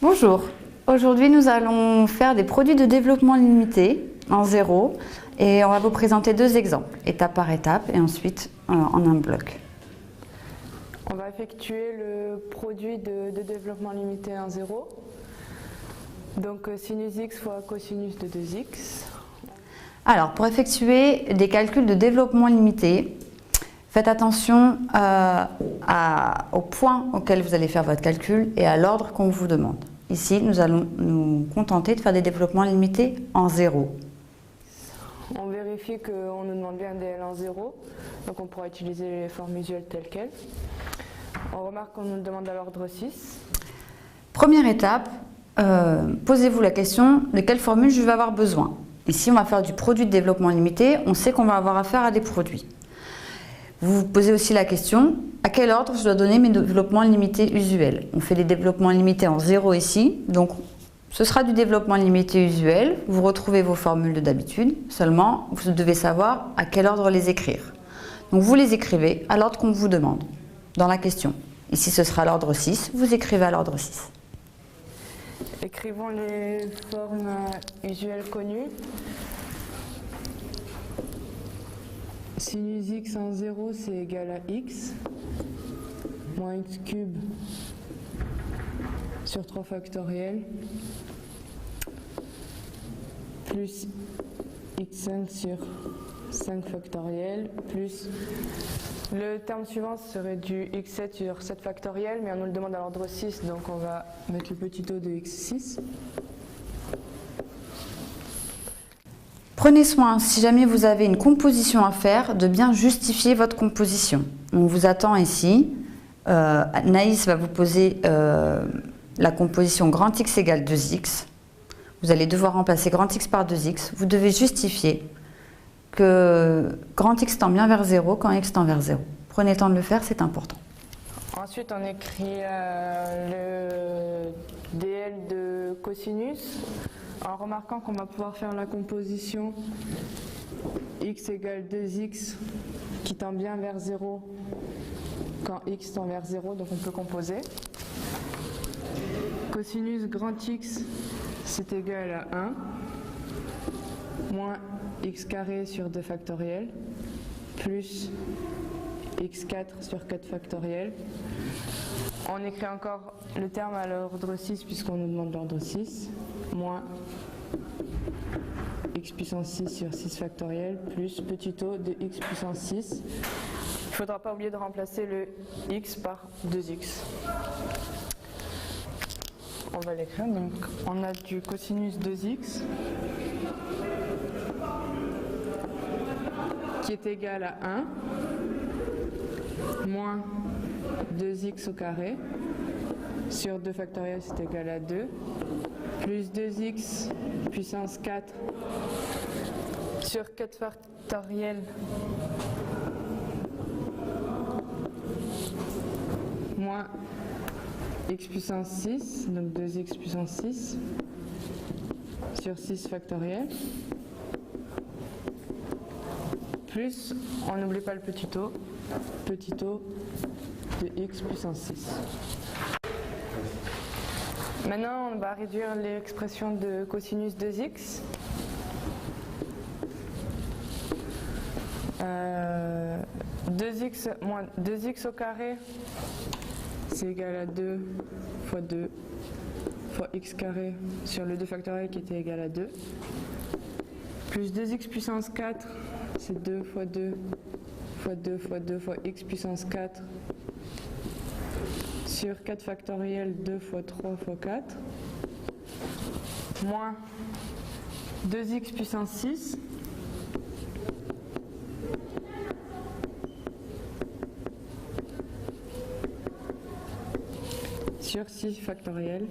Bonjour, aujourd'hui nous allons faire des produits de développement limité en 0 et on va vous présenter deux exemples, étape par étape et ensuite en un bloc. On va effectuer le produit de développement limité en 0. Donc sinus x fois cosinus de 2x. Alors pour effectuer des calculs de développement limité, faites attention au point auquel vous allez faire votre calcul et à l'ordre qu'on vous demande. Ici, nous allons nous contenter de faire des développements limités en 0. On vérifie qu'on nous demande bien des L en 0, donc on pourra utiliser les formes usuelles telles quelles. On remarque qu'on nous demande à l'ordre 6. Première étape, posez-vous la question de quelle formule je vais avoir besoin. Ici, on va faire du produit de développement limité, on sait qu'on va avoir affaire à des produits. Vous vous posez aussi la question, à quel ordre je dois donner mes développements limités usuels? On fait les développements limités en 0 ici, donc ce sera du développement limité usuel. Vous retrouvez vos formules de d'habitude, seulement vous devez savoir à quel ordre les écrire. Donc vous les écrivez à l'ordre qu'on vous demande dans la question. Ici ce sera l'ordre 6, vous écrivez à l'ordre 6. Écrivons les formes usuelles connues. Sinus x en 0 c'est égal à x moins x cube sur 3 factoriel plus x5 sur 5 factoriel plus le terme suivant serait du x7 sur 7 factoriel, mais on nous le demande à l'ordre 6, donc on va mettre le petit o de x6. Prenez soin, si jamais vous avez une composition à faire, de bien justifier votre composition. On vous attend ici. Naïs va vous poser la composition grand X égale 2x. Vous allez devoir remplacer grand X par 2x. Vous devez justifier que grand X tend bien vers 0 quand X tend vers 0. Prenez le temps de le faire, c'est important. Ensuite, on écrit le dl de cosinus en remarquant qu'on va pouvoir faire la composition x égale 2x qui tend bien vers 0 quand x tend vers 0, donc on peut composer. Cosinus grand X c'est égal à 1 moins x carré sur 2 factoriel plus x4 sur 4 factoriel. On écrit encore le terme à l'ordre 6 puisqu'on nous demande l'ordre 6 moins x puissance 6 sur 6 factoriel plus petit o de x puissance 6. Il ne faudra pas oublier de remplacer le x par 2x. On va l'écrire, donc on a du cosinus 2x qui est égal à 1 moins 2x au carré sur 2 factoriel c'est égal à 2 plus 2x puissance 4 sur 4 factoriel moins x puissance 6, donc 2x puissance 6 sur 6 factoriel plus, on n'oublie pas le petit o de x puissance 6. Maintenant, on va réduire l'expression de cosinus 2x. 2x moins 2x au carré, c'est égal à 2 fois 2 fois x carré sur le 2 factoriel qui était égal à 2. Plus 2x puissance 4, c'est 2 fois 2 fois 2 fois 2 fois x puissance 4 sur 4 factoriel 2 fois 3 fois 4 moins 2x puissance 6 sur 6 factoriel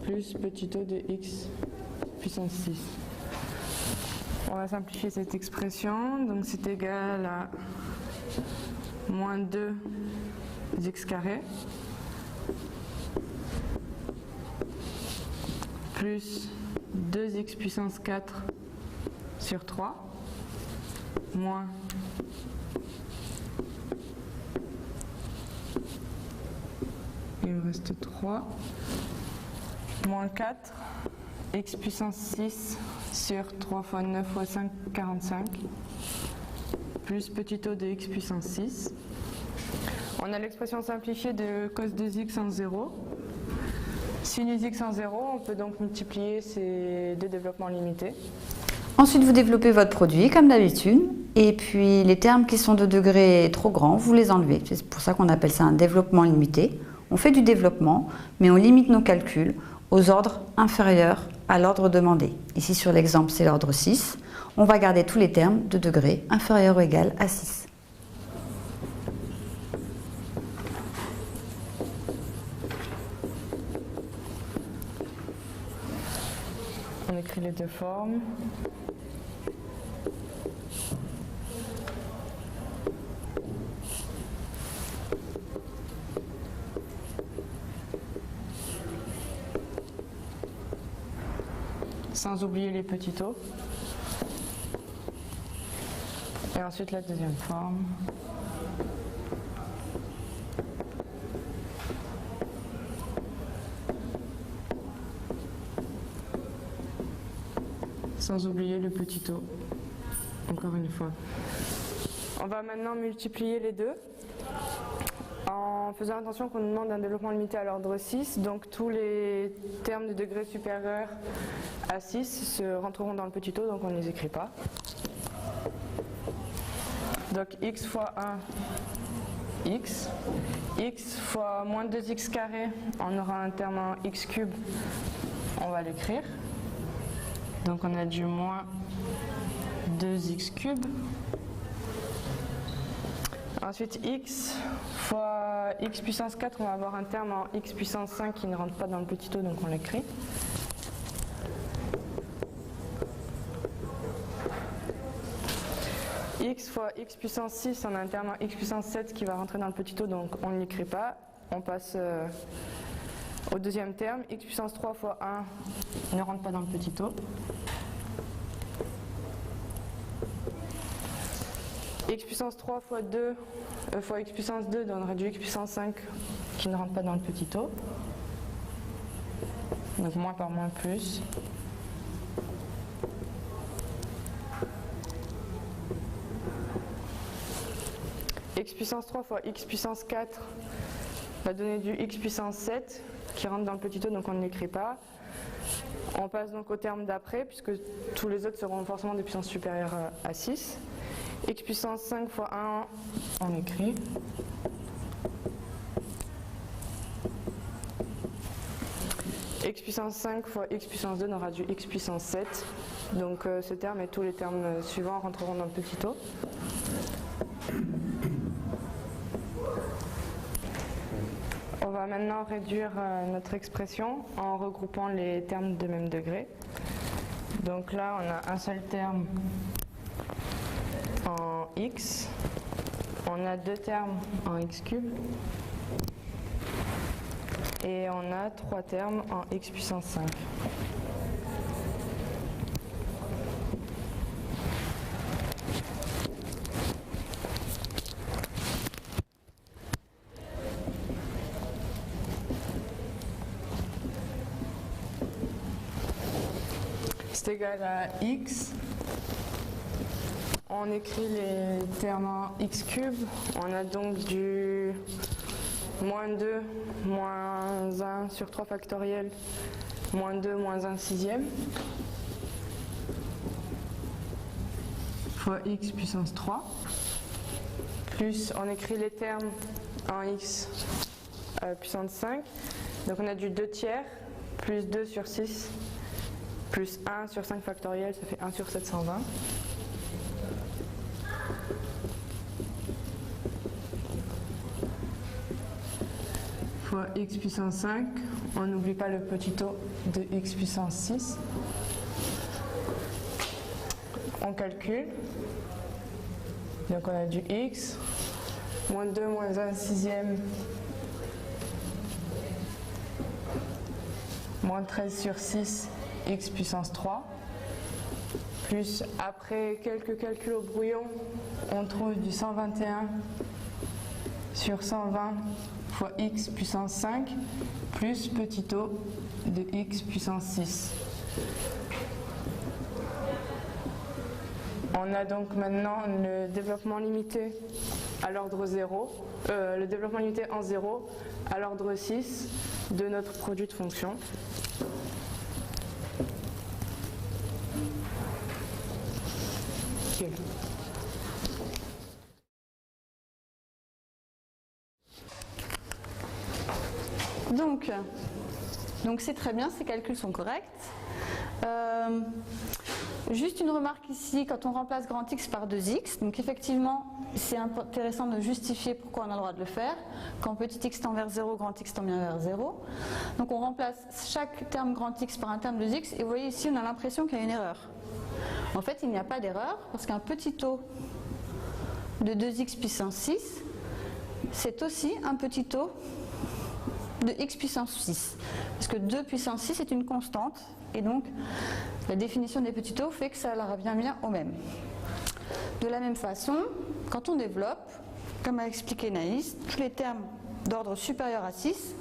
plus petit o de x puissance 6. On va simplifier cette expression, donc c'est égal à moins 2 x carré plus 2x puissance 4 sur 3 moins il me reste 3. Moins 4, x puissance 6 sur 3 fois 9 fois 5, 45. Plus petit o de x puissance 6. On a l'expression simplifiée de cos 2x en 0. Sinus x en 0, on peut donc multiplier ces deux développements limités. Ensuite, vous développez votre produit comme d'habitude. Et puis, les termes qui sont de degré trop grands, vous les enlevez. C'est pour ça qu'on appelle ça un développement limité. On fait du développement, mais on limite nos calculs aux ordres inférieurs à l'ordre demandé. Ici, sur l'exemple, c'est l'ordre 6. On va garder tous les termes de degré inférieur ou égal à 6. On écrit les deux formes. Sans oublier les petits o. Et ensuite la deuxième forme. Sans oublier le petit o, encore une fois. On va maintenant multiplier les deux en faisant attention qu'on nous demande un développement limité à l'ordre 6, donc tous les termes de degré supérieur à 6 se rentreront dans le petit o, donc on ne les écrit pas. Donc x fois 1, x fois moins 2x carré, on aura un terme en x cube, on va l'écrire. Donc on a du moins 2x cube. Ensuite x fois x puissance 4, on va avoir un terme en x puissance 5 qui ne rentre pas dans le petit o, donc on l'écrit. X fois x puissance 6, on a un terme en x puissance 7 qui va rentrer dans le petit o, donc on ne l'écrit pas. On passe au deuxième terme, x puissance 3 fois 1 ne rentre pas dans le petit o. X puissance 3 fois 2 fois x puissance 2 donnera du x puissance 5 qui ne rentre pas dans le petit o. Donc moins par moins plus. X puissance 3 fois x puissance 4 va donner du x puissance 7 qui rentre dans le petit o, donc on ne l'écrit pas. On passe donc au terme d'après, puisque tous les autres seront forcément des puissances supérieures à 6. X puissance 5 fois 1, on écrit. X puissance 5 fois x puissance 2 aura du x puissance 7. Donc ce terme et tous les termes suivants rentreront dans le petit o. On va maintenant réduire notre expression en regroupant les termes de même degré. Donc là, on a un seul terme en x, on a deux termes en x cube, et on a trois termes en x puissance 5. C'est égal à x. On écrit les termes en x cube. On a donc du moins 2, moins 1 sur 3 factoriel, moins 2, moins 1 sixième, fois x puissance 3. Plus on écrit les termes en x puissance 5. Donc on a du 2 tiers, plus 2 sur 6, plus 1 sur 5 factoriel, ça fait 1 sur 720. Fois x puissance 5, on n'oublie pas le petit o de x puissance 6. On calcule. Donc on a du x, moins 2, moins 1 sixième, moins 13 sur 6, x puissance 3, plus après quelques calculs au brouillon, on trouve du 121 sur 120 fois x puissance 5 plus petit o de x puissance 6. On a donc maintenant le développement limité à l'ordre 0, le développement limité en 0 à l'ordre 6 de notre produit de fonction. Okay. Donc c'est très bien, ces calculs sont corrects. Juste une remarque ici, quand on remplace grand X par 2x, donc effectivement c'est intéressant de justifier pourquoi on a le droit de le faire. Quand petit x tend vers 0, grand X tend bien vers 0. Donc on remplace chaque terme grand X par un terme de x, et vous voyez ici on a l'impression qu'il y a une erreur. En fait il n'y a pas d'erreur, parce qu'un petit o de 2x puissance 6, c'est aussi un petit o de x puissance 6, parce que 2 puissance 6 est une constante, et donc la définition des petits o fait que ça revient bien au même. De la même façon, quand on développe, comme a expliqué Naïs, tous les termes d'ordre supérieur à 6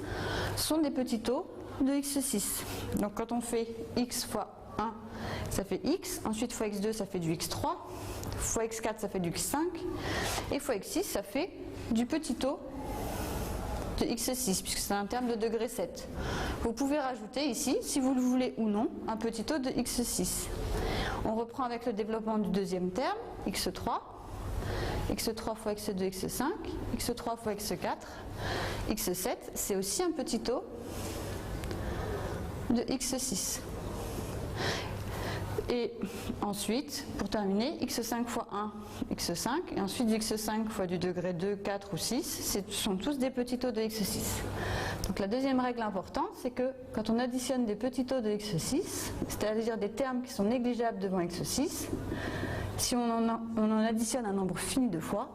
sont des petits o de x6. Donc quand on fait x fois 1, ça fait x, ensuite fois x2 ça fait du x3, fois x4 ça fait du x5, et fois x6 ça fait du petit o de x6, puisque c'est un terme de degré 7. Vous pouvez rajouter ici, si vous le voulez ou non, un petit o de x6. On reprend avec le développement du deuxième terme, x3, x3 fois x2, x5, x3 fois x4, x7, c'est aussi un petit o de x6. Et ensuite, pour terminer, x5 fois 1, x5, et ensuite du x5 fois du degré 2, 4 ou 6, ce sont tous des petits o de x6. Donc la deuxième règle importante, c'est que quand on additionne des petits o de x6, c'est-à-dire des termes qui sont négligeables devant x6, si on en additionne un nombre fini de fois,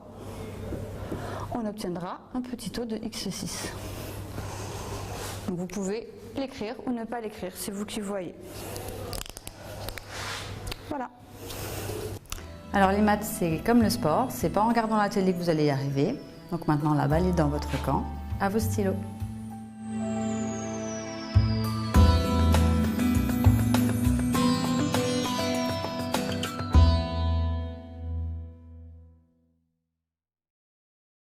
on obtiendra un petit o de x6. Donc vous pouvez l'écrire ou ne pas l'écrire, c'est vous qui voyez. Voilà. Alors les maths, c'est comme le sport, c'est pas en regardant la télé que vous allez y arriver. Donc maintenant la balle est dans votre camp. À vos stylos.